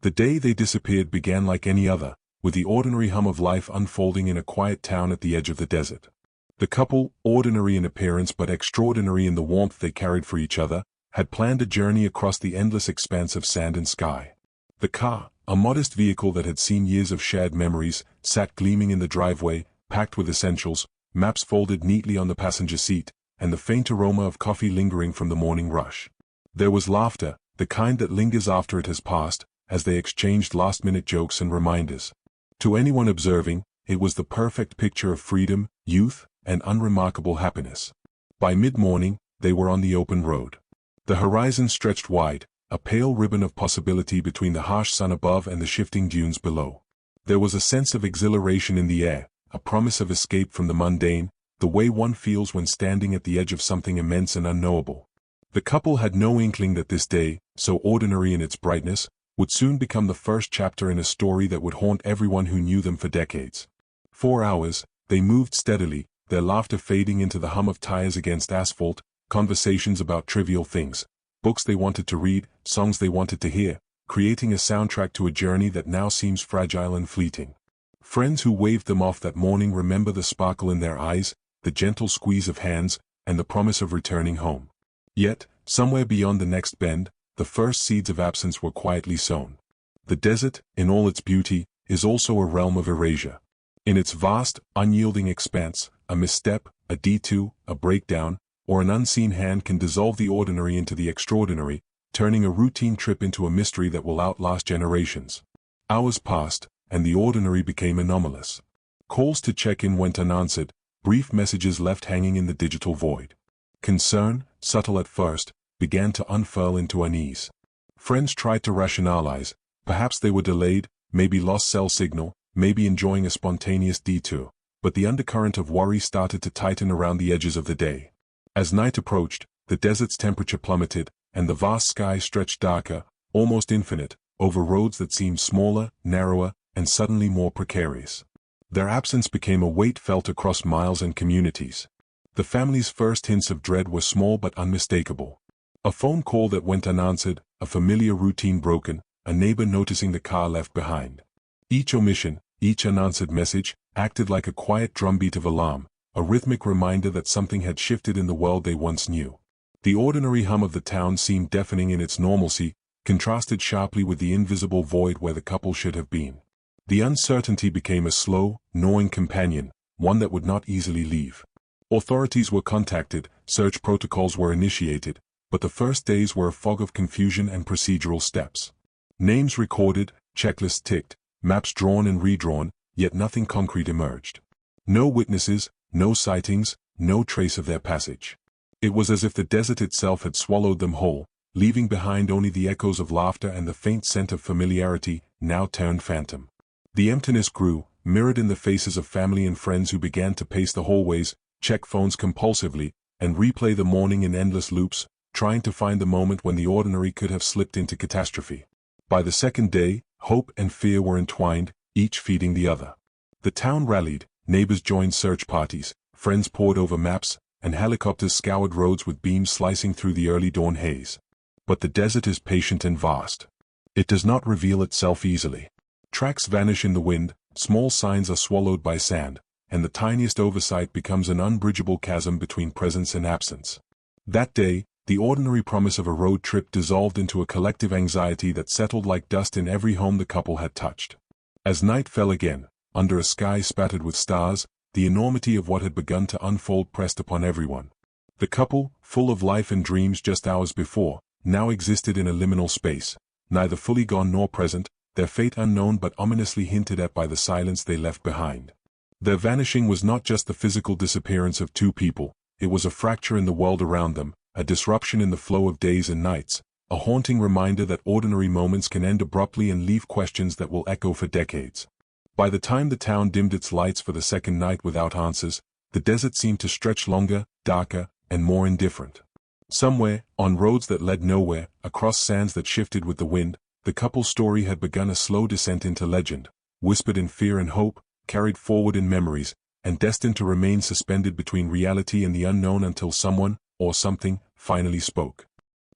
The day they disappeared began like any other, with the ordinary hum of life unfolding in a quiet town at the edge of the desert. The couple, ordinary in appearance but extraordinary in the warmth they carried for each other, had planned a journey across the endless expanse of sand and sky. The car, a modest vehicle that had seen years of shared memories, sat gleaming in the driveway, packed with essentials, maps folded neatly on the passenger seat, and the faint aroma of coffee lingering from the morning rush. There was laughter, the kind that lingers after it has passed, as they exchanged last-minute jokes and reminders. To anyone observing, it was the perfect picture of freedom, youth, and unremarkable happiness. By mid-morning, they were on the open road. The horizon stretched wide, a pale ribbon of possibility between the harsh sun above and the shifting dunes below. There was a sense of exhilaration in the air, a promise of escape from the mundane, the way one feels when standing at the edge of something immense and unknowable. The couple had no inkling that this day, so ordinary in its brightness, would soon become the first chapter in a story that would haunt everyone who knew them for decades. 4 hours, they moved steadily, their laughter fading into the hum of tires against asphalt, conversations about trivial things, books they wanted to read, songs they wanted to hear, creating a soundtrack to a journey that now seems fragile and fleeting. Friends who waved them off that morning remember the sparkle in their eyes, the gentle squeeze of hands, and the promise of returning home. Yet, somewhere beyond the next bend, the first seeds of absence were quietly sown. The desert, in all its beauty, is also a realm of erasure. In its vast, unyielding expanse, a misstep, a detour, a breakdown, or an unseen hand can dissolve the ordinary into the extraordinary, turning a routine trip into a mystery that will outlast generations. Hours passed, and the ordinary became anomalous. Calls to check-in went unanswered, brief messages left hanging in the digital void. Concern, subtle at first, began to unfurl into unease. Friends tried to rationalize, perhaps they were delayed, maybe lost cell signal, maybe enjoying a spontaneous detour, but the undercurrent of worry started to tighten around the edges of the day. As night approached, the desert's temperature plummeted, and the vast sky stretched darker, almost infinite, over roads that seemed smaller, narrower, and suddenly more precarious. Their absence became a weight felt across miles and communities. The family's first hints of dread were small but unmistakable. A phone call that went unanswered, a familiar routine broken, a neighbor noticing the car left behind. Each omission, each unanswered message, acted like a quiet drumbeat of alarm, a rhythmic reminder that something had shifted in the world they once knew. The ordinary hum of the town seemed deafening in its normalcy, contrasted sharply with the invisible void where the couple should have been. The uncertainty became a slow, gnawing companion, one that would not easily leave. Authorities were contacted, search protocols were initiated, but the first days were a fog of confusion and procedural steps. Names recorded, checklists ticked, maps drawn and redrawn, yet nothing concrete emerged. No witnesses, no sightings, no trace of their passage. It was as if the desert itself had swallowed them whole, leaving behind only the echoes of laughter and the faint scent of familiarity, now turned phantom. The emptiness grew, mirrored in the faces of family and friends who began to pace the hallways, check phones compulsively, and replay the morning in endless loops, trying to find the moment when the ordinary could have slipped into catastrophe. By the second day, hope and fear were entwined, each feeding the other. The town rallied, neighbors joined search parties, friends pored over maps, and helicopters scoured roads with beams slicing through the early dawn haze. But the desert is patient and vast. It does not reveal itself easily. Tracks vanish in the wind, small signs are swallowed by sand, and the tiniest oversight becomes an unbridgeable chasm between presence and absence. That day, the ordinary promise of a road trip dissolved into a collective anxiety that settled like dust in every home the couple had touched. As night fell again, under a sky spattered with stars, the enormity of what had begun to unfold pressed upon everyone. The couple, full of life and dreams just hours before, now existed in a liminal space, neither fully gone nor present, their fate unknown but ominously hinted at by the silence they left behind. Their vanishing was not just the physical disappearance of two people, it was a fracture in the world around them, a disruption in the flow of days and nights, a haunting reminder that ordinary moments can end abruptly and leave questions that will echo for decades. By the time the town dimmed its lights for the second night without answers, the desert seemed to stretch longer, darker, and more indifferent. Somewhere, on roads that led nowhere, across sands that shifted with the wind, the couple's story had begun a slow descent into legend, whispered in fear and hope, carried forward in memories, and destined to remain suspended between reality and the unknown until someone, or something, finally spoke.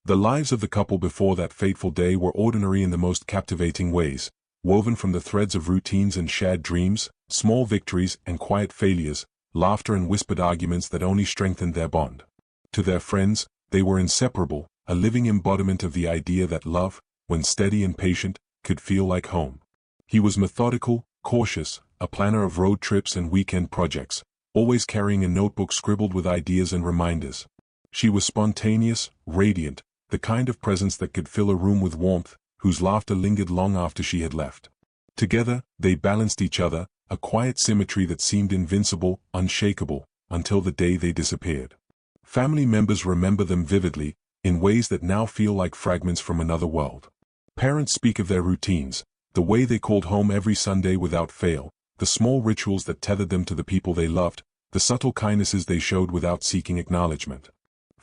The lives of the couple before that fateful day were ordinary in the most captivating ways, woven from the threads of routines and shared dreams, small victories and quiet failures, laughter and whispered arguments that only strengthened their bond. To their friends, they were inseparable, a living embodiment of the idea that love, when steady and patient, could feel like home. He was methodical, cautious, a planner of road trips and weekend projects, always carrying a notebook scribbled with ideas and reminders. She was spontaneous, radiant, the kind of presence that could fill a room with warmth, whose laughter lingered long after she had left. Together, they balanced each other, a quiet symmetry that seemed invincible, unshakable, until the day they disappeared. Family members remember them vividly, in ways that now feel like fragments from another world. Parents speak of their routines, the way they called home every Sunday without fail, the small rituals that tethered them to the people they loved, the subtle kindnesses they showed without seeking acknowledgement.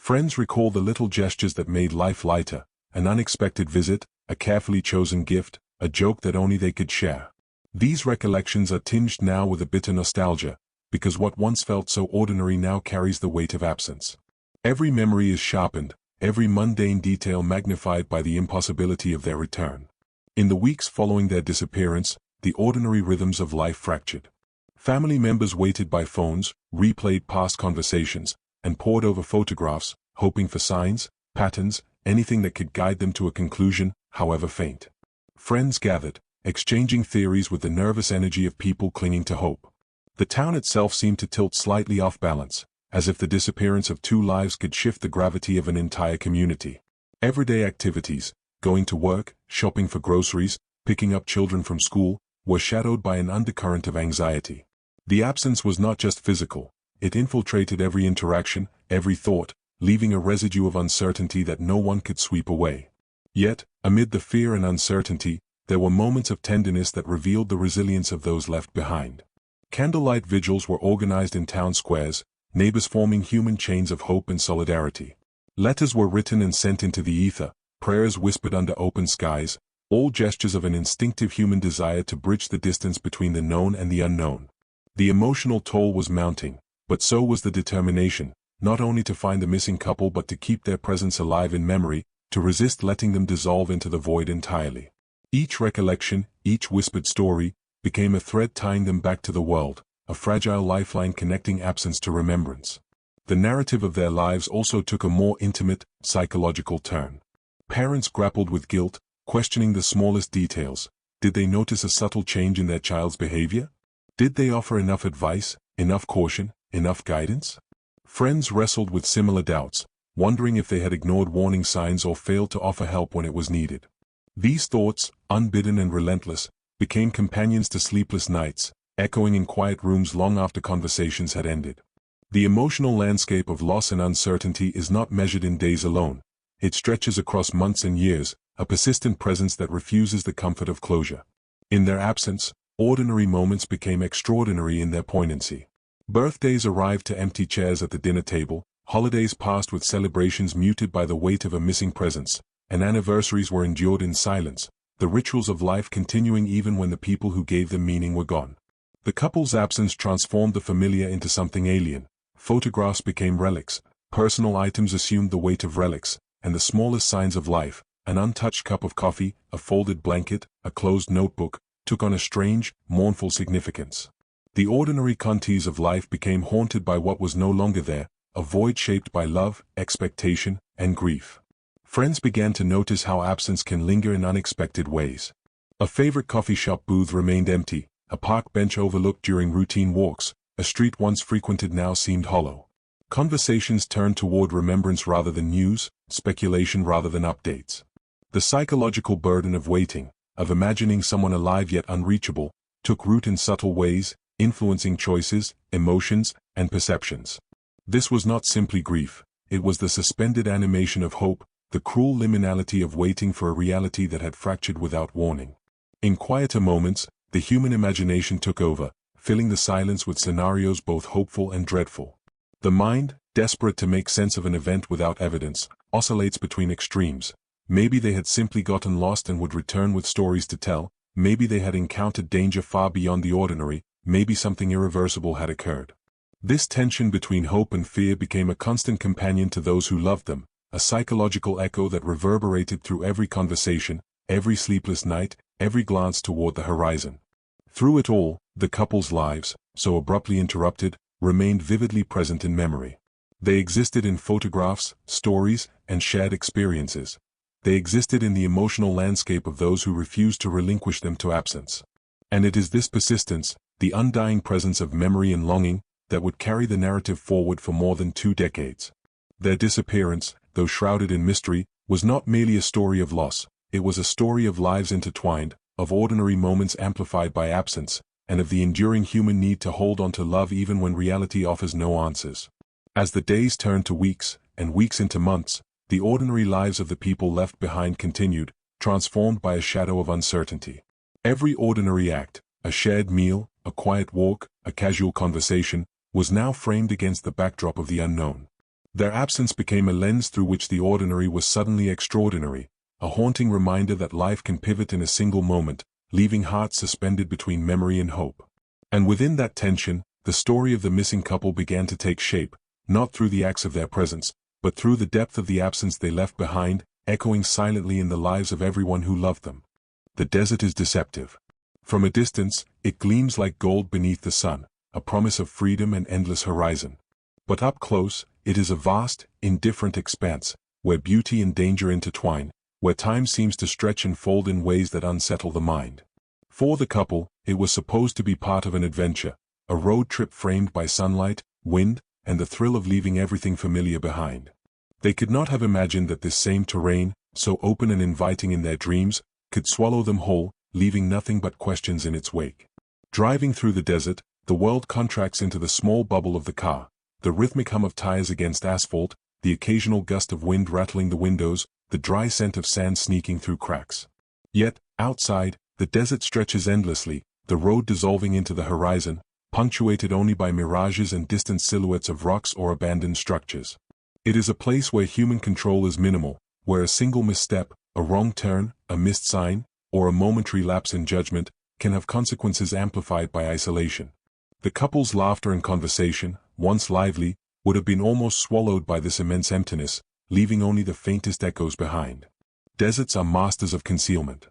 Friends recall the little gestures that made life lighter, an unexpected visit, a carefully chosen gift, a joke that only they could share. These recollections are tinged now with a bitter nostalgia, because what once felt so ordinary now carries the weight of absence. Every memory is sharpened, every mundane detail magnified by the impossibility of their return. In the weeks following their disappearance, the ordinary rhythms of life fractured. Family members waited by phones, replayed past conversations, and pored over photographs, hoping for signs, patterns, anything that could guide them to a conclusion, however faint. Friends gathered, exchanging theories with the nervous energy of people clinging to hope. The town itself seemed to tilt slightly off balance, as if the disappearance of two lives could shift the gravity of an entire community. Everyday activities, going to work, shopping for groceries, picking up children from school, were shadowed by an undercurrent of anxiety. The absence was not just physical, it infiltrated every interaction, every thought, leaving a residue of uncertainty that no one could sweep away. Yet, amid the fear and uncertainty, there were moments of tenderness that revealed the resilience of those left behind. Candlelight vigils were organized in town squares, neighbors forming human chains of hope and solidarity. Letters were written and sent into the ether, prayers whispered under open skies, all gestures of an instinctive human desire to bridge the distance between the known and the unknown. The emotional toll was mounting, but so was the determination, not only to find the missing couple but to keep their presence alive in memory, to resist letting them dissolve into the void entirely. Each recollection, each whispered story, became a thread tying them back to the world, a fragile lifeline connecting absence to remembrance. The narrative of their lives also took a more intimate, psychological turn. Parents grappled with guilt, questioning the smallest details. Did they notice a subtle change in their child's behavior? Did they offer enough advice, enough caution, enough guidance? Friends wrestled with similar doubts, wondering if they had ignored warning signs or failed to offer help when it was needed. These thoughts, unbidden and relentless, became companions to sleepless nights, echoing in quiet rooms long after conversations had ended. The emotional landscape of loss and uncertainty is not measured in days alone. It stretches across months and years, a persistent presence that refuses the comfort of closure. In their absence, ordinary moments became extraordinary in their poignancy. Birthdays arrived to empty chairs at the dinner table, holidays passed with celebrations muted by the weight of a missing presence, and anniversaries were endured in silence, the rituals of life continuing even when the people who gave them meaning were gone. The couple's absence transformed the familiar into something alien. Photographs became relics, personal items assumed the weight of relics, and the smallest signs of life, an untouched cup of coffee, a folded blanket, a closed notebook, took on a strange, mournful significance. The ordinary contours of life became haunted by what was no longer there, a void shaped by love, expectation, and grief. Friends began to notice how absence can linger in unexpected ways. A favorite coffee shop booth remained empty, a park bench overlooked during routine walks, a street once frequented now seemed hollow. Conversations turned toward remembrance rather than news, speculation rather than updates. The psychological burden of waiting, of imagining someone alive yet unreachable, took root in subtle ways, influencing choices, emotions, and perceptions. This was not simply grief, it was the suspended animation of hope, the cruel liminality of waiting for a reality that had fractured without warning. In quieter moments, the human imagination took over, filling the silence with scenarios both hopeful and dreadful. The mind, desperate to make sense of an event without evidence, oscillates between extremes. Maybe they had simply gotten lost and would return with stories to tell, maybe they had encountered danger far beyond the ordinary, maybe something irreversible had occurred. This tension between hope and fear became a constant companion to those who loved them, a psychological echo that reverberated through every conversation, every sleepless night, every glance toward the horizon. Through it all, the couple's lives, so abruptly interrupted, remained vividly present in memory. They existed in photographs, stories, and shared experiences. They existed in the emotional landscape of those who refused to relinquish them to absence. And it is this persistence, the undying presence of memory and longing, that would carry the narrative forward for more than 2 decades. Their disappearance, though shrouded in mystery, was not merely a story of loss, it was a story of lives intertwined, of ordinary moments amplified by absence, and of the enduring human need to hold on to love even when reality offers no answers. As the days turned to weeks, and weeks into months, the ordinary lives of the people left behind continued, transformed by a shadow of uncertainty. Every ordinary act, a shared meal, a quiet walk, a casual conversation, was now framed against the backdrop of the unknown. Their absence became a lens through which the ordinary was suddenly extraordinary, a haunting reminder that life can pivot in a single moment, leaving hearts suspended between memory and hope. And within that tension, the story of the missing couple began to take shape, not through the acts of their presence, but through the depth of the absence they left behind, echoing silently in the lives of everyone who loved them. The desert is deceptive. From a distance, it gleams like gold beneath the sun, a promise of freedom and endless horizon. But up close, it is a vast, indifferent expanse, where beauty and danger intertwine, where time seems to stretch and fold in ways that unsettle the mind. For the couple, it was supposed to be part of an adventure, a road trip framed by sunlight, wind, and the thrill of leaving everything familiar behind. They could not have imagined that this same terrain, so open and inviting in their dreams, could swallow them whole, leaving nothing but questions in its wake. Driving through the desert, the world contracts into the small bubble of the car, the rhythmic hum of tires against asphalt, the occasional gust of wind rattling the windows, the dry scent of sand sneaking through cracks. Yet, outside, the desert stretches endlessly, the road dissolving into the horizon, punctuated only by mirages and distant silhouettes of rocks or abandoned structures. It is a place where human control is minimal, where a single misstep, a wrong turn, a missed sign, or a momentary lapse in judgment, can have consequences amplified by isolation. The couple's laughter and conversation, once lively, would have been almost swallowed by this immense emptiness, leaving only the faintest echoes behind. Deserts are masters of concealment.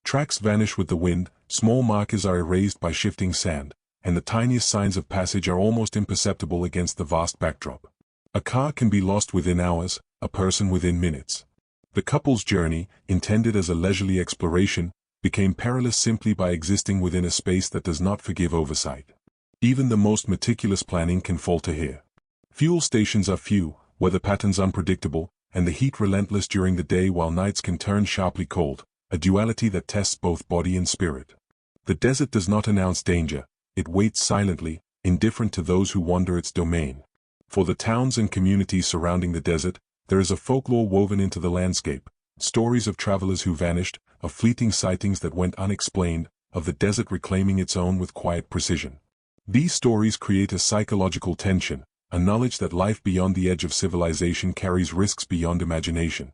Tracks vanish with the wind, small markers are erased by shifting sand, and the tiniest signs of passage are almost imperceptible against the vast backdrop. A car can be lost within hours, a person within minutes. The couple's journey, intended as a leisurely exploration, became perilous simply by existing within a space that does not forgive oversight. Even the most meticulous planning can falter here. Fuel stations are few, weather patterns unpredictable, and the heat relentless during the day while nights can turn sharply cold, a duality that tests both body and spirit. The desert does not announce danger, it waits silently, indifferent to those who wander its domain. For the towns and communities surrounding the desert, there is a folklore woven into the landscape, stories of travelers who vanished, of fleeting sightings that went unexplained, of the desert reclaiming its own with quiet precision. These stories create a psychological tension, a knowledge that life beyond the edge of civilization carries risks beyond imagination.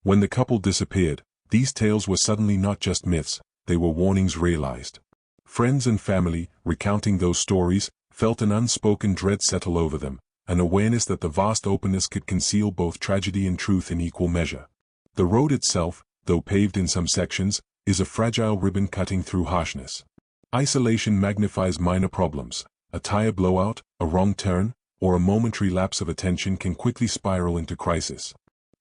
When the couple disappeared, these tales were suddenly not just myths, they were warnings realized. Friends and family, recounting those stories, felt an unspoken dread settle over them, an awareness that the vast openness could conceal both tragedy and truth in equal measure. The road itself, though paved in some sections, is a fragile ribbon cutting through harshness. Isolation magnifies minor problems. A tire blowout, a wrong turn, or a momentary lapse of attention can quickly spiral into crisis.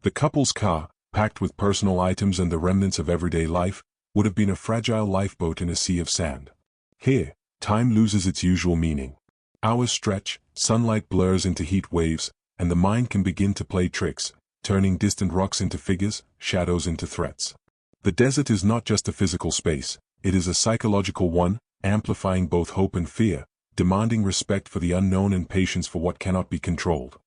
The couple's car, packed with personal items and the remnants of everyday life, would have been a fragile lifeboat in a sea of sand. Here, time loses its usual meaning. Hours stretch, sunlight blurs into heat waves, and the mind can begin to play tricks, turning distant rocks into figures, shadows into threats. The desert is not just a physical space, it is a psychological one, amplifying both hope and fear, demanding respect for the unknown and patience for what cannot be controlled.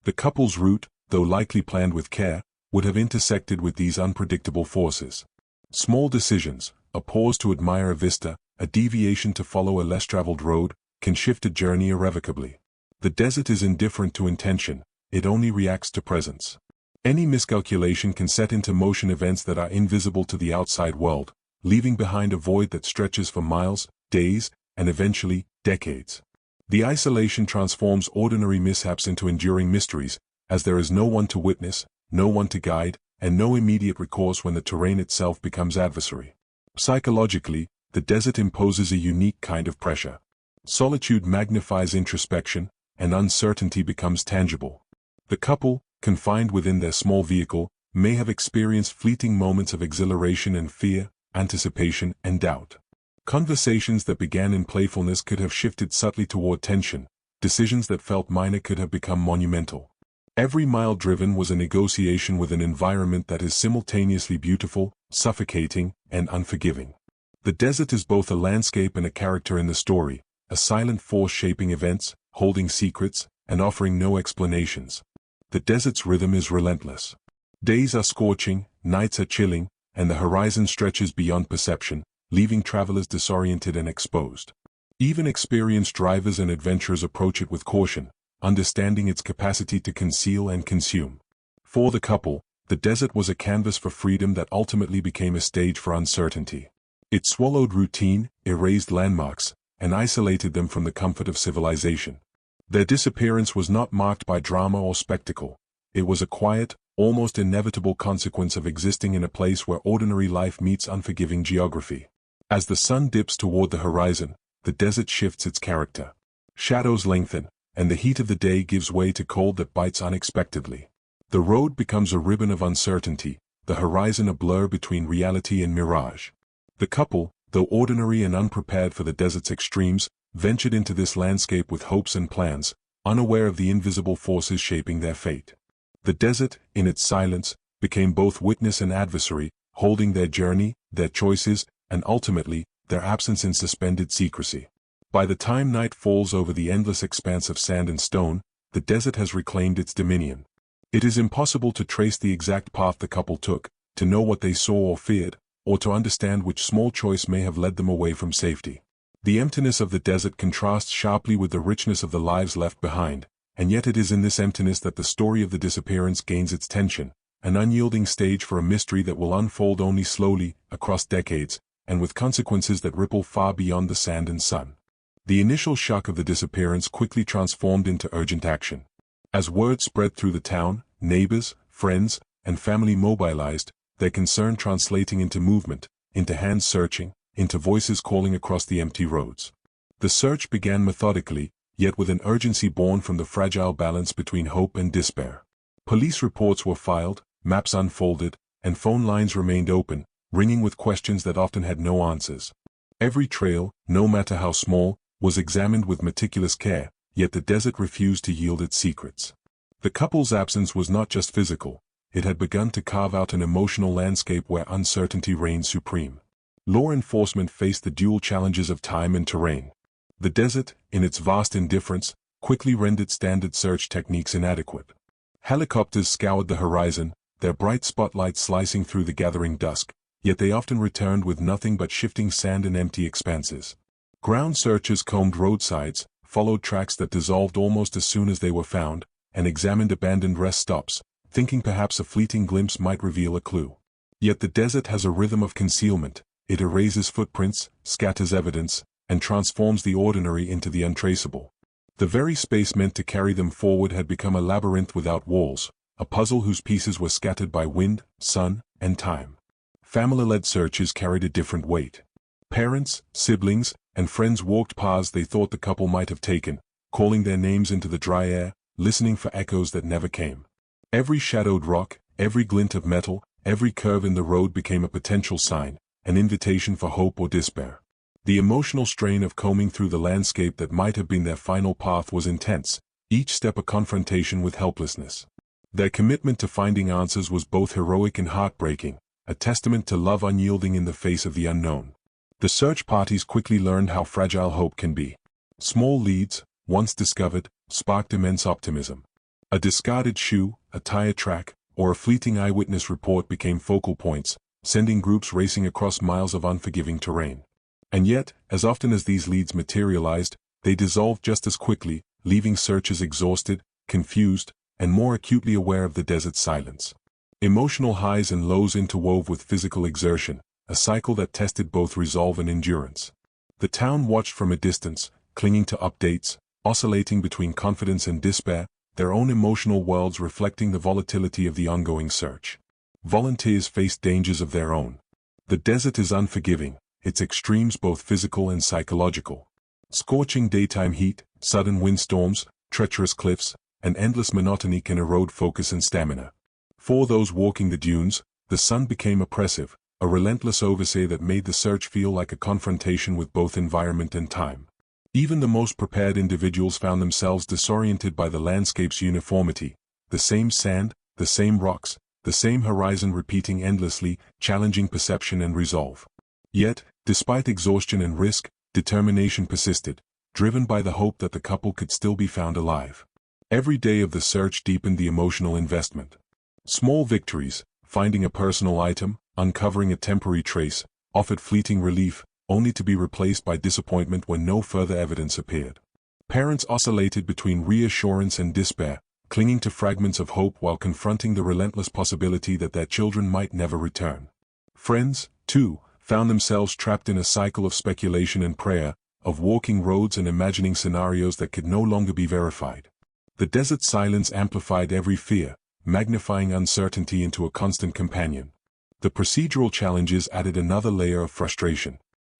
The couple's route, though likely planned with care, would have intersected with these unpredictable forces. Small decisions, a pause to admire a vista, a deviation to follow a less traveled road, can shift a journey irrevocably. The desert is indifferent to intention, it only reacts to presence. Any miscalculation can set into motion events that are invisible to the outside world, leaving behind a void that stretches for miles, days, and eventually, decades. The isolation transforms ordinary mishaps into enduring mysteries, as there is no one to witness, no one to guide, and no immediate recourse when the terrain itself becomes adversary. Psychologically, the desert imposes a unique kind of pressure. Solitude magnifies introspection, and uncertainty becomes tangible. The couple, confined within their small vehicle, may have experienced fleeting moments of exhilaration and fear, anticipation and doubt. Conversations that began in playfulness could have shifted subtly toward tension. Decisions that felt minor could have become monumental. Every mile driven was a negotiation with an environment that is simultaneously beautiful, suffocating, and unforgiving. The desert is both a landscape and a character in the story, a silent force shaping events, holding secrets, and offering no explanations. The desert's rhythm is relentless. Days are scorching, nights are chilling, and the horizon stretches beyond perception, leaving travelers disoriented and exposed. Even experienced drivers and adventurers approach it with caution, understanding its capacity to conceal and consume. For the couple, the desert was a canvas for freedom that ultimately became a stage for uncertainty. It swallowed routine, erased landmarks, and isolated them from the comfort of civilization. Their disappearance was not marked by drama or spectacle. It was a quiet, almost inevitable consequence of existing in a place where ordinary life meets unforgiving geography. As the sun dips toward the horizon, the desert shifts its character. Shadows lengthen, and the heat of the day gives way to cold that bites unexpectedly. The road becomes a ribbon of uncertainty, the horizon a blur between reality and mirage. The couple, though ordinary and unprepared for the desert's extremes, ventured into this landscape with hopes and plans, unaware of the invisible forces shaping their fate. The desert, in its silence, became both witness and adversary, holding their journey, their choices, and ultimately, their absence in suspended secrecy. By the time night falls over the endless expanse of sand and stone, the desert has reclaimed its dominion. It is impossible to trace the exact path the couple took, to know what they saw or feared, or to understand which small choice may have led them away from safety. The emptiness of the desert contrasts sharply with the richness of the lives left behind, and yet it is in this emptiness that the story of the disappearance gains its tension, an unyielding stage for a mystery that will unfold only slowly, across decades, and with consequences that ripple far beyond the sand and sun. The initial shock of the disappearance quickly transformed into urgent action. As word spread through the town, neighbors, friends, and family mobilized, their concern translating into movement, into hands searching, into voices calling across the empty roads. The search began methodically, yet with an urgency born from the fragile balance between hope and despair. Police reports were filed, maps unfolded, and phone lines remained open, ringing with questions that often had no answers. Every trail, no matter how small, was examined with meticulous care, yet the desert refused to yield its secrets. The couple's absence was not just physical, it had begun to carve out an emotional landscape where uncertainty reigned supreme. Law enforcement faced the dual challenges of time and terrain. The desert, in its vast indifference, quickly rendered standard search techniques inadequate. Helicopters scoured the horizon, their bright spotlights slicing through the gathering dusk, yet they often returned with nothing but shifting sand and empty expanses. Ground searchers combed roadsides, followed tracks that dissolved almost as soon as they were found, and examined abandoned rest stops, thinking perhaps a fleeting glimpse might reveal a clue. Yet the desert has a rhythm of concealment. It erases footprints, scatters evidence, and transforms the ordinary into the untraceable. The very space meant to carry them forward had become a labyrinth without walls, a puzzle whose pieces were scattered by wind, sun, and time. Family-led searches carried a different weight. Parents, siblings, and friends walked paths they thought the couple might have taken, calling their names into the dry air, listening for echoes that never came. Every shadowed rock, every glint of metal, every curve in the road became a potential sign, an invitation for hope or despair. The emotional strain of combing through the landscape that might have been their final path was intense, each step a confrontation with helplessness. Their commitment to finding answers was both heroic and heartbreaking, a testament to love unyielding in the face of the unknown. The search parties quickly learned how fragile hope can be. Small leads, once discovered, sparked immense optimism. A discarded shoe, a tire track, or a fleeting eyewitness report became focal points, sending groups racing across miles of unforgiving terrain. And yet, as often as these leads materialized, they dissolved just as quickly, leaving searchers exhausted, confused, and more acutely aware of the desert's silence. Emotional highs and lows interwove with physical exertion, a cycle that tested both resolve and endurance. The town watched from a distance, clinging to updates, oscillating between confidence and despair, their own emotional worlds reflecting the volatility of the ongoing search. Volunteers faced dangers of their own. The desert is unforgiving, its extremes both physical and psychological. Scorching daytime heat, sudden windstorms, treacherous cliffs, and endless monotony can erode focus and stamina. For those walking the dunes, the sun became oppressive, a relentless overseer that made the search feel like a confrontation with both environment and time. Even the most prepared individuals found themselves disoriented by the landscape's uniformity, the same sand, the same rocks, the same horizon repeating endlessly, challenging perception and resolve. Yet, despite exhaustion and risk, determination persisted, driven by the hope that the couple could still be found alive. Every day of the search deepened the emotional investment. Small victories, finding a personal item, uncovering a temporary trace, offered fleeting relief, only to be replaced by disappointment when no further evidence appeared. Parents oscillated between reassurance and despair, clinging to fragments of hope while confronting the relentless possibility that their children might never return. Friends, too, found themselves trapped in a cycle of speculation and prayer, of walking roads and imagining scenarios that could no longer be verified. The desert silence amplified every fear, magnifying uncertainty into a constant companion. The procedural challenges added another layer of frustration.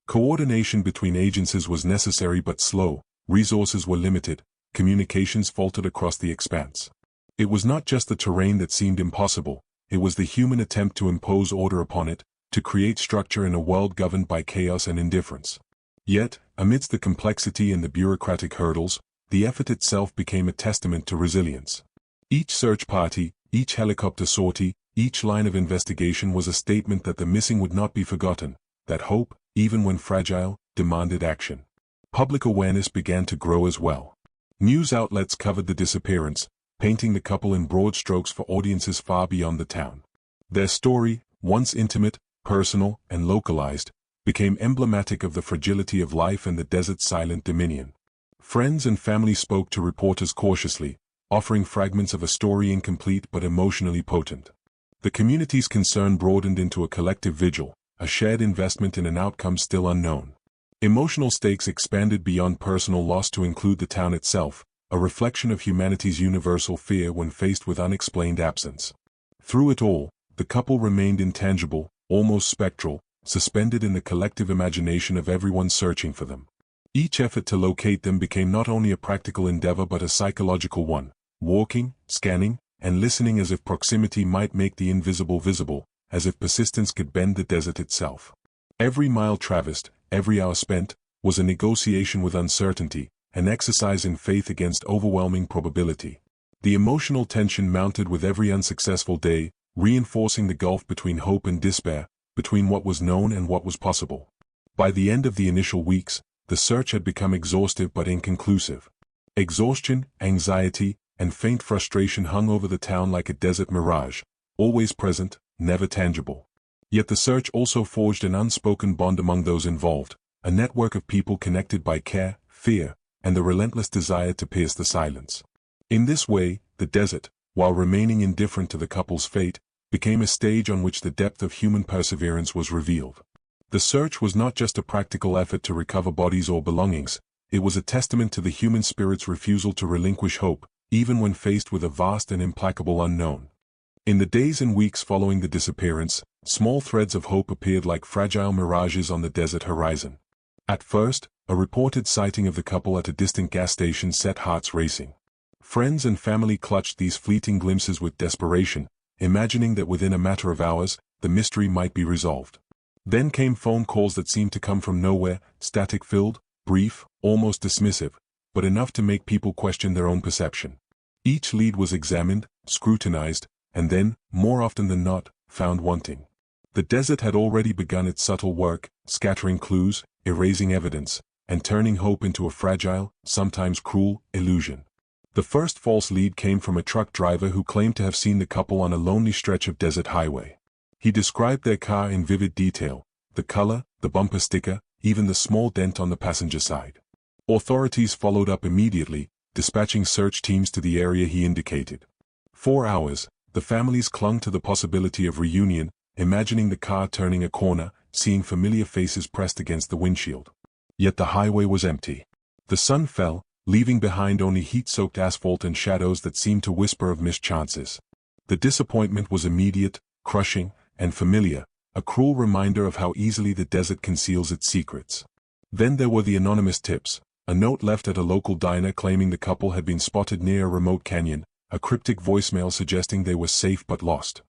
Coordination between agencies was necessary but slow, resources were limited, communications faltered across the expanse. It was not just the terrain that seemed impossible, it was the human attempt to impose order upon it, to create structure in a world governed by chaos and indifference. Yet, amidst the complexity and the bureaucratic hurdles, the effort itself became a testament to resilience. Each search party, each helicopter sortie, each line of investigation was a statement that the missing would not be forgotten, that hope, even when fragile, demanded action. Public awareness began to grow as well. News outlets covered the disappearance, painting the couple in broad strokes for audiences far beyond the town. Their story, once intimate, personal, and localized, became emblematic of the fragility of life and the desert's silent dominion. Friends and family spoke to reporters cautiously, offering fragments of a story incomplete but emotionally potent. The community's concern broadened into a collective vigil, a shared investment in an outcome still unknown. Emotional stakes expanded beyond personal loss to include the town itself, a reflection of humanity's universal fear when faced with unexplained absence. Through it all, the couple remained intangible, almost spectral, suspended in the collective imagination of everyone searching for them. Each effort to locate them became not only a practical endeavor but a psychological one, walking, scanning, and listening as if proximity might make the invisible visible, as if persistence could bend the desert itself. Every mile traversed, every hour spent, was a negotiation with uncertainty, an exercise in faith against overwhelming probability. The emotional tension mounted with every unsuccessful day, reinforcing the gulf between hope and despair, between what was known and what was possible. By the end of the initial weeks, the search had become exhaustive but inconclusive. Exhaustion, anxiety, and faint frustration hung over the town like a desert mirage, always present, never tangible. Yet the search also forged an unspoken bond among those involved, a network of people connected by care, fear, and the relentless desire to pierce the silence. In this way, the desert, while remaining indifferent to the couple's fate, became a stage on which the depth of human perseverance was revealed. The search was not just a practical effort to recover bodies or belongings, it was a testament to the human spirit's refusal to relinquish hope, even when faced with a vast and implacable unknown. In the days and weeks following the disappearance, small threads of hope appeared like fragile mirages on the desert horizon. At first, a reported sighting of the couple at a distant gas station set hearts racing. Friends and family clutched these fleeting glimpses with desperation, imagining that within a matter of hours, the mystery might be resolved. Then came phone calls that seemed to come from nowhere, static-filled, brief, almost dismissive, but enough to make people question their own perception. Each lead was examined, scrutinized, and then, more often than not, found wanting. The desert had already begun its subtle work, scattering clues, erasing evidence, and turning hope into a fragile, sometimes cruel, illusion. The first false lead came from a truck driver who claimed to have seen the couple on a lonely stretch of desert highway. He described their car in vivid detail, the color, the bumper sticker, even the small dent on the passenger side. Authorities followed up immediately, dispatching search teams to the area he indicated. For hours, the families clung to the possibility of reunion, imagining the car turning a corner, seeing familiar faces pressed against the windshield. Yet the highway was empty. The sun fell, leaving behind only heat-soaked asphalt and shadows that seemed to whisper of missed chances. The disappointment was immediate, crushing, and familiar, a cruel reminder of how easily the desert conceals its secrets. Then there were the anonymous tips, a note left at a local diner claiming the couple had been spotted near a remote canyon, a cryptic voicemail suggesting they were safe but lost.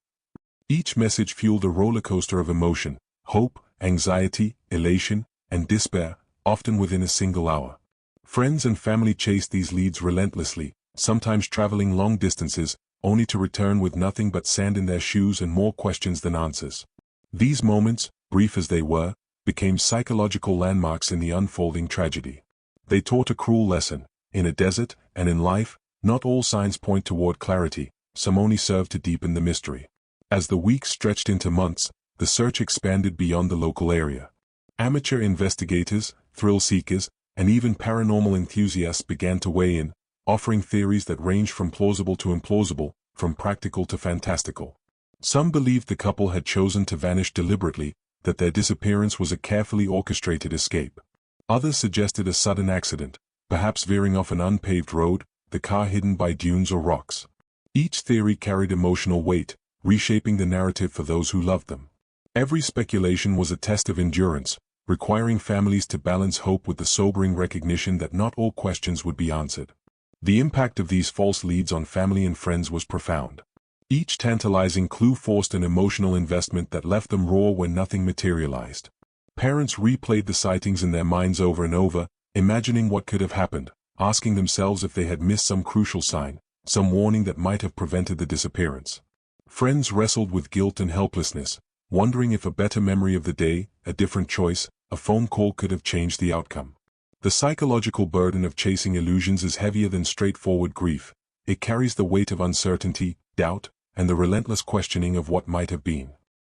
Each message fueled a roller coaster of emotion, hope, anxiety, elation, and despair, often within a single hour. Friends and family chased these leads relentlessly, sometimes traveling long distances, only to return with nothing but sand in their shoes and more questions than answers. These moments, brief as they were, became psychological landmarks in the unfolding tragedy. They taught a cruel lesson: in a desert, and in life, not all signs point toward clarity, some only serve to deepen the mystery. As the weeks stretched into months, the search expanded beyond the local area. Amateur investigators, thrill seekers, and even paranormal enthusiasts began to weigh in, offering theories that ranged from plausible to implausible, from practical to fantastical. Some believed the couple had chosen to vanish deliberately, that their disappearance was a carefully orchestrated escape. Others suggested a sudden accident, perhaps veering off an unpaved road, the car hidden by dunes or rocks. Each theory carried emotional weight, reshaping the narrative for those who loved them. Every speculation was a test of endurance, requiring families to balance hope with the sobering recognition that not all questions would be answered. The impact of these false leads on family and friends was profound. Each tantalizing clue forced an emotional investment that left them raw when nothing materialized. Parents replayed the sightings in their minds over and over, imagining what could have happened, asking themselves if they had missed some crucial sign, some warning that might have prevented the disappearance. Friends wrestled with guilt and helplessness, wondering if a better memory of the day, a different choice, a phone call could have changed the outcome. The psychological burden of chasing illusions is heavier than straightforward grief. It carries the weight of uncertainty, doubt, and the relentless questioning of what might have been.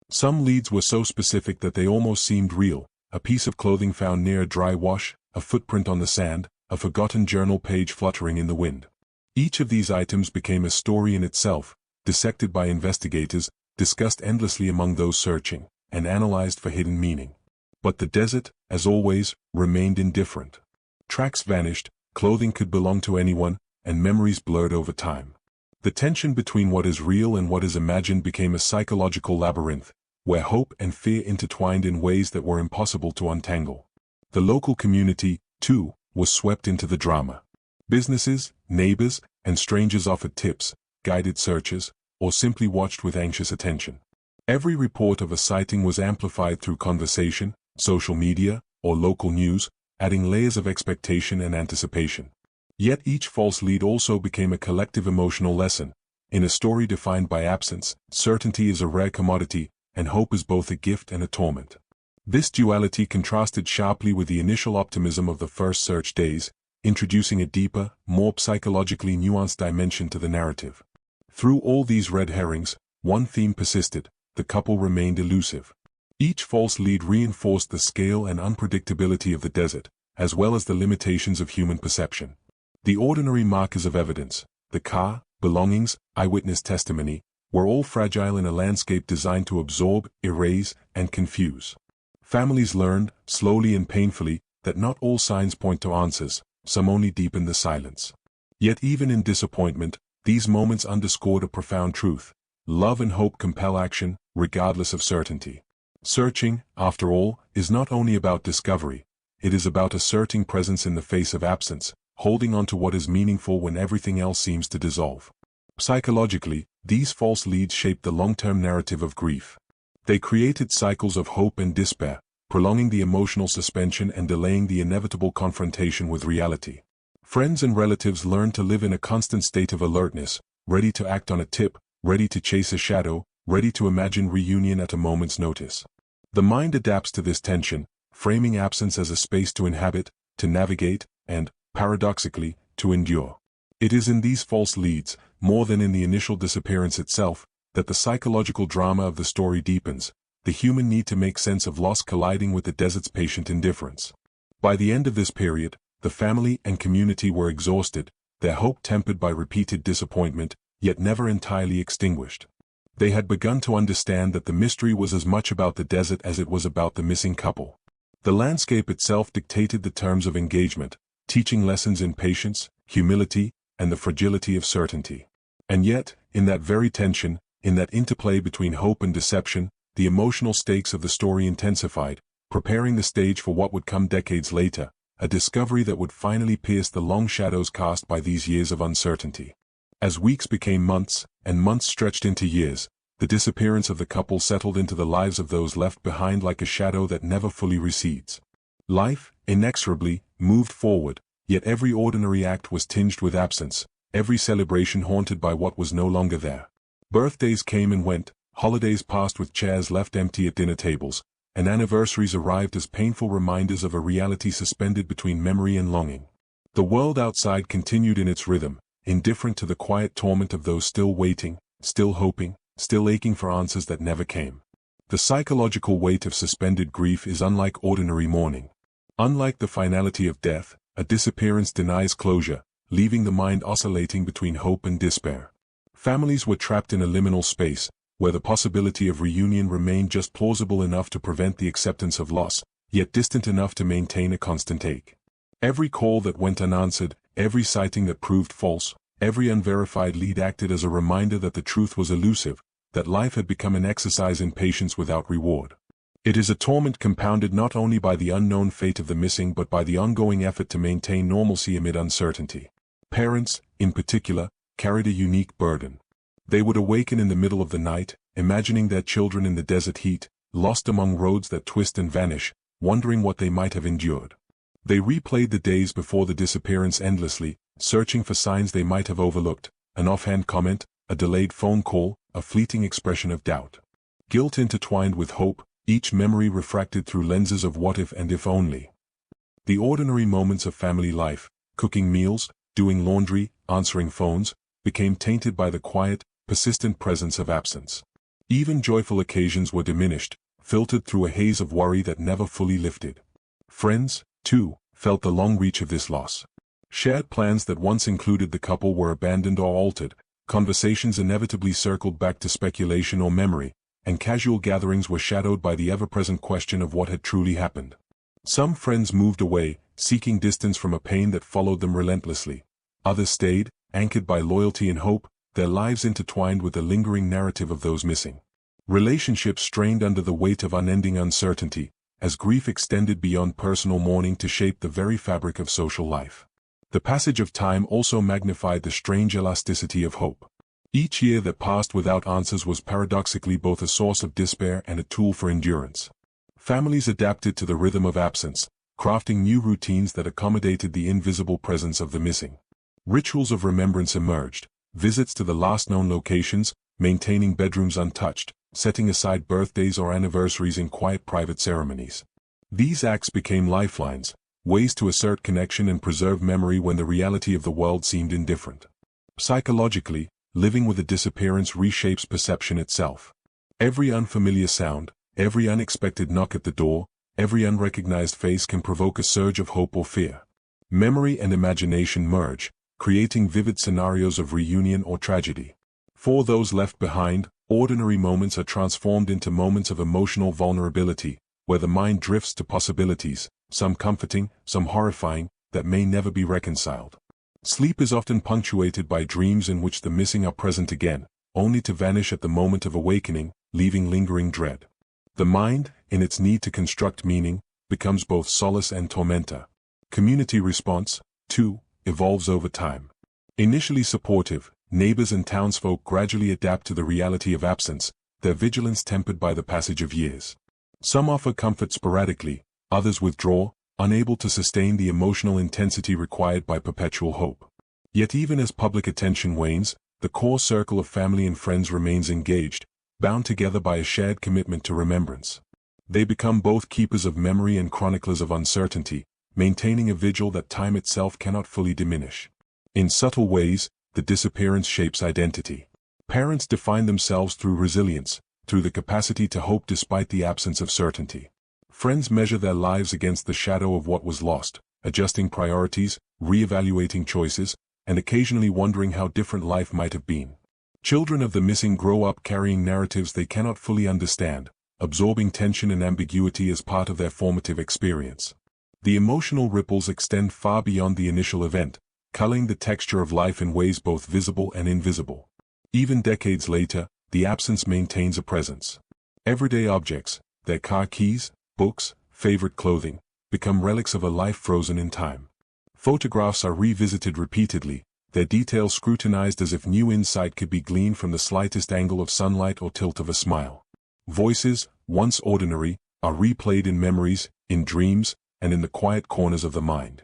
Some leads were so specific that they almost seemed real: a piece of clothing found near a dry wash, a footprint on the sand, a forgotten journal page fluttering in the wind. Each of these items became a story in itself, dissected by investigators, discussed endlessly among those searching, and analyzed for hidden meaning. But the desert, as always, remained indifferent. Tracks vanished, clothing could belong to anyone, and memories blurred over time. The tension between what is real and what is imagined became a psychological labyrinth, where hope and fear intertwined in ways that were impossible to untangle. The local community, too, was swept into the drama. Businesses, neighbors, and strangers offered tips, guided searches, or simply watched with anxious attention. Every report of a sighting was amplified through conversation, social media, or local news, adding layers of expectation and anticipation. Yet each false lead also became a collective emotional lesson. In a story defined by absence, certainty is a rare commodity, and hope is both a gift and a torment. This duality contrasted sharply with the initial optimism of the first search days, introducing a deeper, more psychologically nuanced dimension to the narrative. Through all these red herrings, one theme persisted: the couple remained elusive. Each false lead reinforced the scale and unpredictability of the desert, as well as the limitations of human perception. The ordinary markers of evidence, the car, belongings, eyewitness testimony, were all fragile in a landscape designed to absorb, erase, and confuse. Families learned, slowly and painfully, that not all signs point to answers, some only deepen the silence. Yet even in disappointment, these moments underscored a profound truth: love and hope compel action, regardless of certainty. Searching, after all, is not only about discovery, it is about asserting presence in the face of absence, holding on to what is meaningful when everything else seems to dissolve. Psychologically, these false leads shaped the long-term narrative of grief. They created cycles of hope and despair, prolonging the emotional suspension and delaying the inevitable confrontation with reality. Friends and relatives learned to live in a constant state of alertness, ready to act on a tip, ready to chase a shadow, ready to imagine reunion at a moment's notice. The mind adapts to this tension, framing absence as a space to inhabit, to navigate, and, paradoxically, to endure. It is in these false leads, more than in the initial disappearance itself, that the psychological drama of the story deepens, the human need to make sense of loss colliding with the desert's patient indifference. By the end of this period, the family and community were exhausted, their hope tempered by repeated disappointment, yet never entirely extinguished. They had begun to understand that the mystery was as much about the desert as it was about the missing couple. The landscape itself dictated the terms of engagement, teaching lessons in patience, humility, and the fragility of certainty. And yet, in that very tension, in that interplay between hope and deception, the emotional stakes of the story intensified, preparing the stage for what would come decades later, a discovery that would finally pierce the long shadows cast by these years of uncertainty. As weeks became months, and months stretched into years, the disappearance of the couple settled into the lives of those left behind like a shadow that never fully recedes. Life, inexorably, moved forward, yet every ordinary act was tinged with absence, every celebration haunted by what was no longer there. Birthdays came and went, holidays passed with chairs left empty at dinner tables, and anniversaries arrived as painful reminders of a reality suspended between memory and longing. The world outside continued in its rhythm, indifferent to the quiet torment of those still waiting, still hoping, still aching for answers that never came. The psychological weight of suspended grief is unlike ordinary mourning. Unlike the finality of death, a disappearance denies closure, leaving the mind oscillating between hope and despair. Families were trapped in a liminal space, where the possibility of reunion remained just plausible enough to prevent the acceptance of loss, yet distant enough to maintain a constant ache. Every call that went unanswered, every sighting that proved false, every unverified lead acted as a reminder that the truth was elusive, that life had become an exercise in patience without reward. It is a torment compounded not only by the unknown fate of the missing but by the ongoing effort to maintain normalcy amid uncertainty. Parents, in particular, carried a unique burden. They would awaken in the middle of the night, imagining their children in the desert heat, lost among roads that twist and vanish, wondering what they might have endured. They replayed the days before the disappearance endlessly, searching for signs they might have overlooked, an offhand comment, a delayed phone call, a fleeting expression of doubt. Guilt intertwined with hope, each memory refracted through lenses of what if and if only. The ordinary moments of family life, cooking meals, doing laundry, answering phones, became tainted by the quiet, persistent presence of absence. Even joyful occasions were diminished, filtered through a haze of worry that never fully lifted. Friends, too, felt the long reach of this loss. Shared plans that once included the couple were abandoned or altered, conversations inevitably circled back to speculation or memory, and casual gatherings were shadowed by the ever-present question of what had truly happened. Some friends moved away, seeking distance from a pain that followed them relentlessly. Others stayed, anchored by loyalty and hope, their lives intertwined with the lingering narrative of those missing. Relationships strained under the weight of unending uncertainty, as grief extended beyond personal mourning to shape the very fabric of social life. The passage of time also magnified the strange elasticity of hope. Each year that passed without answers was paradoxically both a source of despair and a tool for endurance. Families adapted to the rhythm of absence, crafting new routines that accommodated the invisible presence of the missing. Rituals of remembrance emerged, visits to the last known locations, maintaining bedrooms untouched, setting aside birthdays or anniversaries in quiet private ceremonies. These acts became lifelines, ways to assert connection and preserve memory when the reality of the world seemed indifferent. Psychologically, living with a disappearance reshapes perception itself. Every unfamiliar sound, every unexpected knock at the door, every unrecognized face can provoke a surge of hope or fear. Memory and imagination merge, creating vivid scenarios of reunion or tragedy. For those left behind, ordinary moments are transformed into moments of emotional vulnerability, where the mind drifts to possibilities, some comforting, some horrifying, that may never be reconciled. Sleep is often punctuated by dreams in which the missing are present again, only to vanish at the moment of awakening, leaving lingering dread. The mind, in its need to construct meaning, becomes both solace and tormentor. Community response, too, evolves over time. Initially supportive, neighbors and townsfolk gradually adapt to the reality of absence, their vigilance tempered by the passage of years. Some offer comfort sporadically, others withdraw, unable to sustain the emotional intensity required by perpetual hope. Yet even as public attention wanes, the core circle of family and friends remains engaged, bound together by a shared commitment to remembrance. They become both keepers of memory and chroniclers of uncertainty, maintaining a vigil that time itself cannot fully diminish. In subtle ways, the disappearance shapes identity. Parents define themselves through resilience, through the capacity to hope despite the absence of certainty. Friends measure their lives against the shadow of what was lost, adjusting priorities, re-evaluating choices, and occasionally wondering how different life might have been. Children of the missing grow up carrying narratives they cannot fully understand, absorbing tension and ambiguity as part of their formative experience. The emotional ripples extend far beyond the initial event, coloring the texture of life in ways both visible and invisible. Even decades later, the absence maintains a presence. Everyday objects, their car keys, books, favorite clothing, become relics of a life frozen in time. Photographs are revisited repeatedly, their details scrutinized as if new insight could be gleaned from the slightest angle of sunlight or tilt of a smile. Voices, once ordinary, are replayed in memories, in dreams, and in the quiet corners of the mind.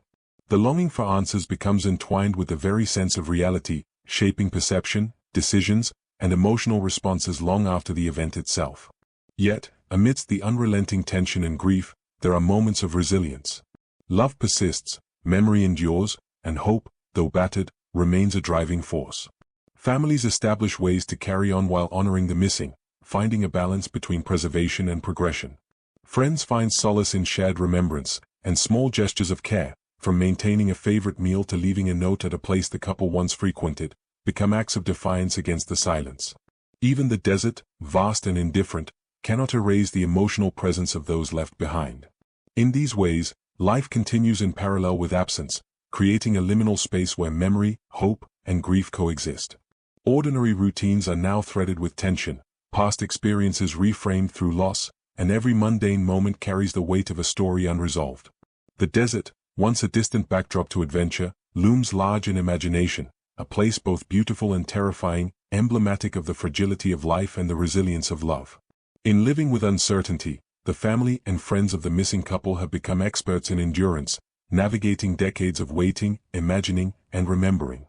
The longing for answers becomes entwined with the very sense of reality, shaping perception, decisions, and emotional responses long after the event itself. Yet, amidst the unrelenting tension and grief, there are moments of resilience. Love persists, memory endures, and hope, though battered, remains a driving force. Families establish ways to carry on while honoring the missing, finding a balance between preservation and progression. Friends find solace in shared remembrance, and small gestures of care, from maintaining a favorite meal to leaving a note at a place the couple once frequented, become acts of defiance against the silence. Even the desert, vast and indifferent, cannot erase the emotional presence of those left behind. In these ways, life continues in parallel with absence, creating a liminal space where memory, hope, and grief coexist. Ordinary routines are now threaded with tension, past experiences reframed through loss, and every mundane moment carries the weight of a story unresolved. The desert, once a distant backdrop to adventure, looms large in imagination, a place both beautiful and terrifying, emblematic of the fragility of life and the resilience of love. In living with uncertainty, the family and friends of the missing couple have become experts in endurance, navigating decades of waiting, imagining, and remembering.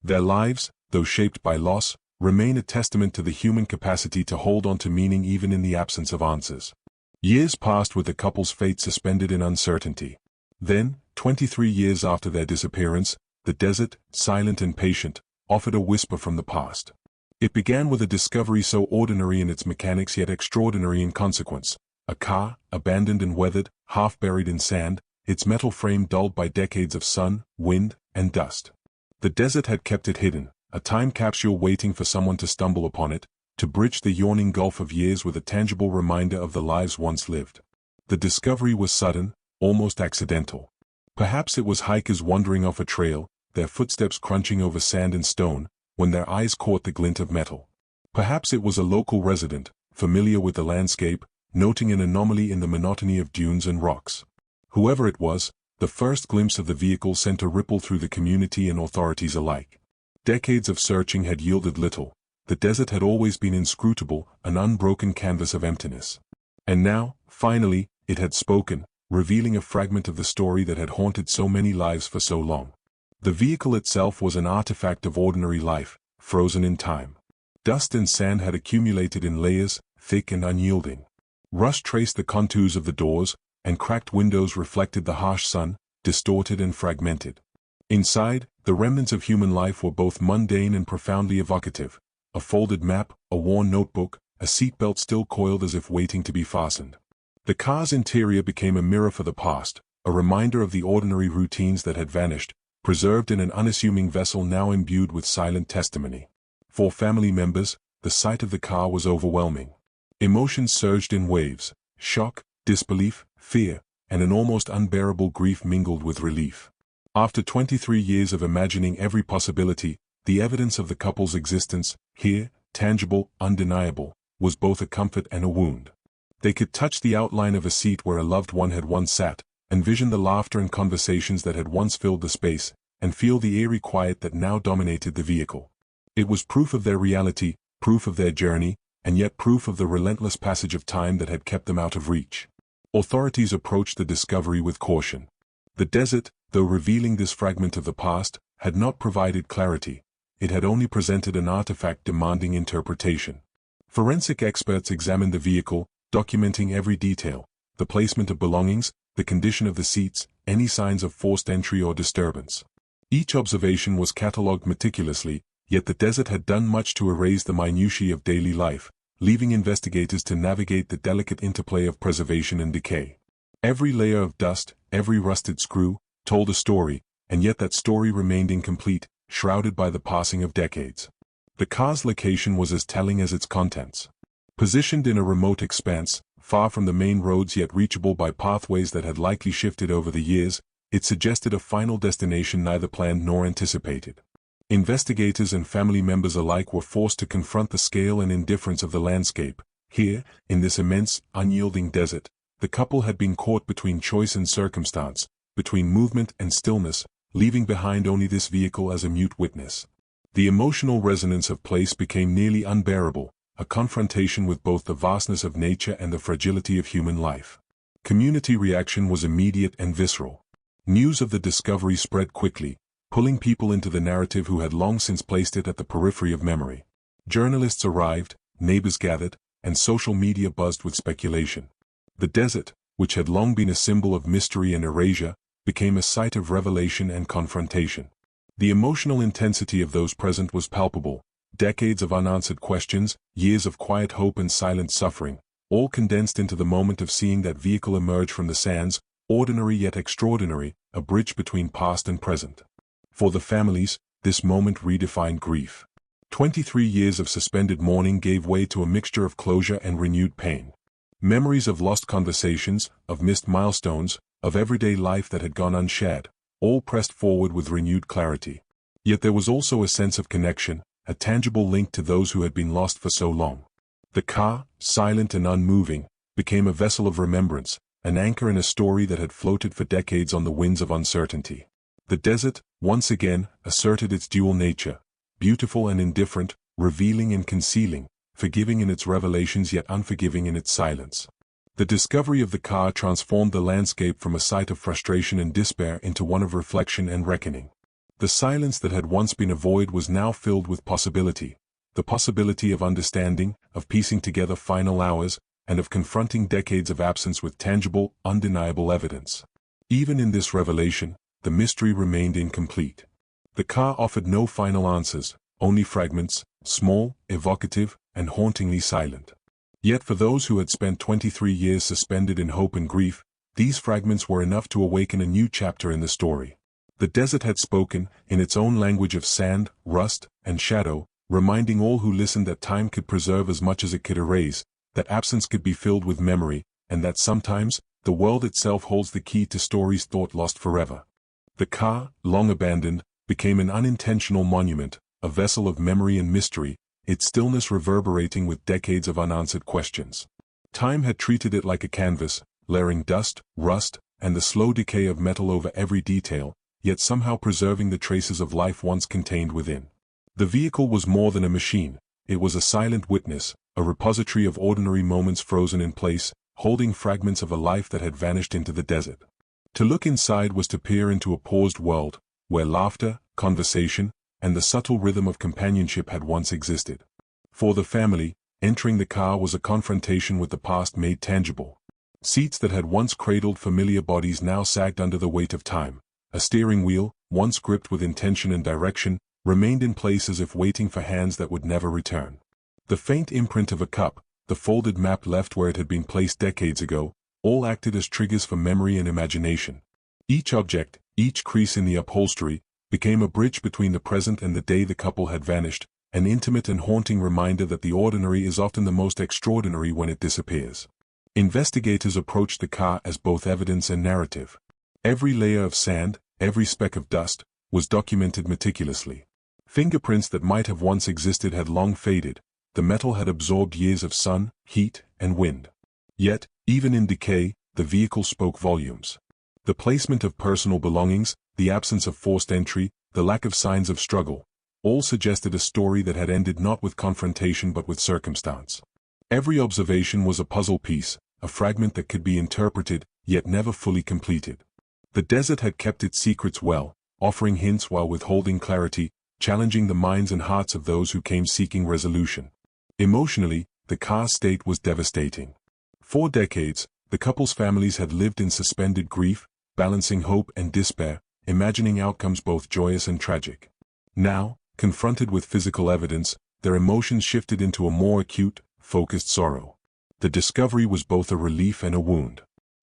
Their lives, though shaped by loss, remain a testament to the human capacity to hold on to meaning even in the absence of answers. Years passed with the couple's fate suspended in uncertainty. Then, 23 years after their disappearance, the desert, silent and patient, offered a whisper from the past. It began with a discovery so ordinary in its mechanics yet extraordinary in consequence. A car, abandoned and weathered, half buried in sand, its metal frame dulled by decades of sun, wind, and dust. The desert had kept it hidden, a time capsule waiting for someone to stumble upon it, to bridge the yawning gulf of years with a tangible reminder of the lives once lived. The discovery was sudden, almost accidental. Perhaps it was hikers wandering off a trail, their footsteps crunching over sand and stone, when their eyes caught the glint of metal. Perhaps it was a local resident, familiar with the landscape, noting an anomaly in the monotony of dunes and rocks. Whoever it was, the first glimpse of the vehicle sent a ripple through the community and authorities alike. Decades of searching had yielded little. The desert had always been inscrutable, an unbroken canvas of emptiness. And now, finally, it had spoken, revealing a fragment of the story that had haunted so many lives for so long. The vehicle itself was an artifact of ordinary life, frozen in time. Dust and sand had accumulated in layers, thick and unyielding. Rust traced the contours of the doors, and cracked windows reflected the harsh sun, distorted and fragmented. Inside, the remnants of human life were both mundane and profoundly evocative. A folded map, a worn notebook, a seatbelt still coiled as if waiting to be fastened. The car's interior became a mirror for the past, a reminder of the ordinary routines that had vanished, preserved in an unassuming vessel now imbued with silent testimony. For family members, the sight of the car was overwhelming. Emotions surged in waves: shock, disbelief, fear, and an almost unbearable grief mingled with relief. After 23 years of imagining every possibility, the evidence of the couple's existence, here, tangible, undeniable, was both a comfort and a wound. They could touch the outline of a seat where a loved one had once sat, envision the laughter and conversations that had once filled the space, and feel the eerie quiet that now dominated the vehicle. It was proof of their reality, proof of their journey, and yet proof of the relentless passage of time that had kept them out of reach. Authorities approached the discovery with caution. The desert, though revealing this fragment of the past, had not provided clarity. It had only presented an artifact demanding interpretation. Forensic experts examined the vehicle, documenting every detail: the placement of belongings, the condition of the seats, any signs of forced entry or disturbance. Each observation was catalogued meticulously, yet the desert had done much to erase the minutiae of daily life, leaving investigators to navigate the delicate interplay of preservation and decay. Every layer of dust, every rusted screw, told a story, and yet that story remained incomplete, shrouded by the passing of decades. The car's location was as telling as its contents. Positioned in a remote expanse, far from the main roads yet reachable by pathways that had likely shifted over the years, it suggested a final destination neither planned nor anticipated. Investigators and family members alike were forced to confront the scale and indifference of the landscape. Here, in this immense, unyielding desert, the couple had been caught between choice and circumstance, between movement and stillness, leaving behind only this vehicle as a mute witness. The emotional resonance of place became nearly unbearable, a confrontation with both the vastness of nature and the fragility of human life. Community reaction was immediate and visceral. News of the discovery spread quickly, pulling people into the narrative who had long since placed it at the periphery of memory. Journalists arrived, neighbors gathered, and social media buzzed with speculation. The desert, which had long been a symbol of mystery and erasure, became a site of revelation and confrontation. The emotional intensity of those present was palpable. Decades of unanswered questions, years of quiet hope and silent suffering, all condensed into the moment of seeing that vehicle emerge from the sands, ordinary yet extraordinary, a bridge between past and present. For the families, this moment redefined grief. 23 years of suspended mourning gave way to a mixture of closure and renewed pain. Memories of lost conversations, of missed milestones, of everyday life that had gone unshared, all pressed forward with renewed clarity. Yet there was also a sense of connection, a tangible link to those who had been lost for so long. The car, silent and unmoving, became a vessel of remembrance, an anchor in a story that had floated for decades on the winds of uncertainty. The desert, once again, asserted its dual nature, beautiful and indifferent, revealing and concealing, forgiving in its revelations yet unforgiving in its silence. The discovery of the car transformed the landscape from a site of frustration and despair into one of reflection and reckoning. The silence that had once been a void was now filled with possibility, the possibility of understanding, of piecing together final hours, and of confronting decades of absence with tangible, undeniable evidence. Even in this revelation, the mystery remained incomplete. The car offered no final answers, only fragments, small, evocative, and hauntingly silent. Yet for those who had spent 23 years suspended in hope and grief, these fragments were enough to awaken a new chapter in the story. The desert had spoken, in its own language of sand, rust, and shadow, reminding all who listened that time could preserve as much as it could erase, that absence could be filled with memory, and that sometimes, the world itself holds the key to stories thought lost forever. The car, long abandoned, became an unintentional monument, a vessel of memory and mystery, its stillness reverberating with decades of unanswered questions. Time had treated it like a canvas, layering dust, rust, and the slow decay of metal over every detail, yet somehow preserving the traces of life once contained within. The vehicle was more than a machine, it was a silent witness, a repository of ordinary moments frozen in place, holding fragments of a life that had vanished into the desert. To look inside was to peer into a paused world, where laughter, conversation, and the subtle rhythm of companionship had once existed. For the family, entering the car was a confrontation with the past made tangible. Seats that had once cradled familiar bodies now sagged under the weight of time. A steering wheel, once gripped with intention and direction, remained in place as if waiting for hands that would never return. The faint imprint of a cup, the folded map left where it had been placed decades ago, all acted as triggers for memory and imagination. Each object, each crease in the upholstery, became a bridge between the present and the day the couple had vanished, an intimate and haunting reminder that the ordinary is often the most extraordinary when it disappears. Investigators approached the car as both evidence and narrative. Every layer of sand, every speck of dust, was documented meticulously. Fingerprints that might have once existed had long faded, the metal had absorbed years of sun, heat, and wind. Yet, even in decay, the vehicle spoke volumes. The placement of personal belongings, the absence of forced entry, the lack of signs of struggle, all suggested a story that had ended not with confrontation but with circumstance. Every observation was a puzzle piece, a fragment that could be interpreted, yet never fully completed. The desert had kept its secrets well, offering hints while withholding clarity, challenging the minds and hearts of those who came seeking resolution. Emotionally, the car's state was devastating. For decades, the couple's families had lived in suspended grief, balancing hope and despair, imagining outcomes both joyous and tragic. Now, confronted with physical evidence, their emotions shifted into a more acute, focused sorrow. The discovery was both a relief and a wound.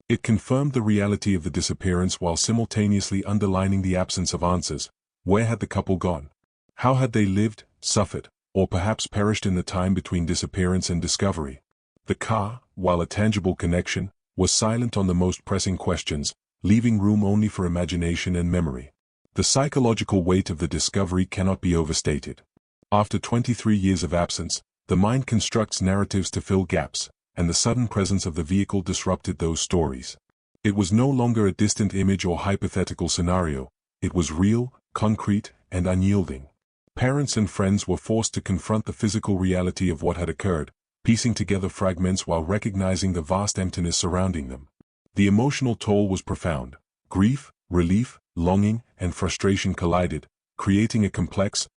It confirmed the reality of the disappearance while simultaneously underlining the absence of answers. Where had the couple gone? How had they lived, suffered, or perhaps perished in the time between disappearance and discovery? The car, while a tangible connection, was silent on the most pressing questions, leaving room only for imagination and memory. The psychological weight of the discovery cannot be overstated. After 23 years of absence, the mind constructs narratives to fill gaps, and the sudden presence of the vehicle disrupted those stories. It was no longer a distant image or hypothetical scenario. It was real, concrete, and unyielding. Parents and friends were forced to confront the physical reality of what had occurred, piecing together fragments while recognizing the vast emptiness surrounding them. The emotional toll was profound. Grief, relief, longing, and frustration collided, creating a complex,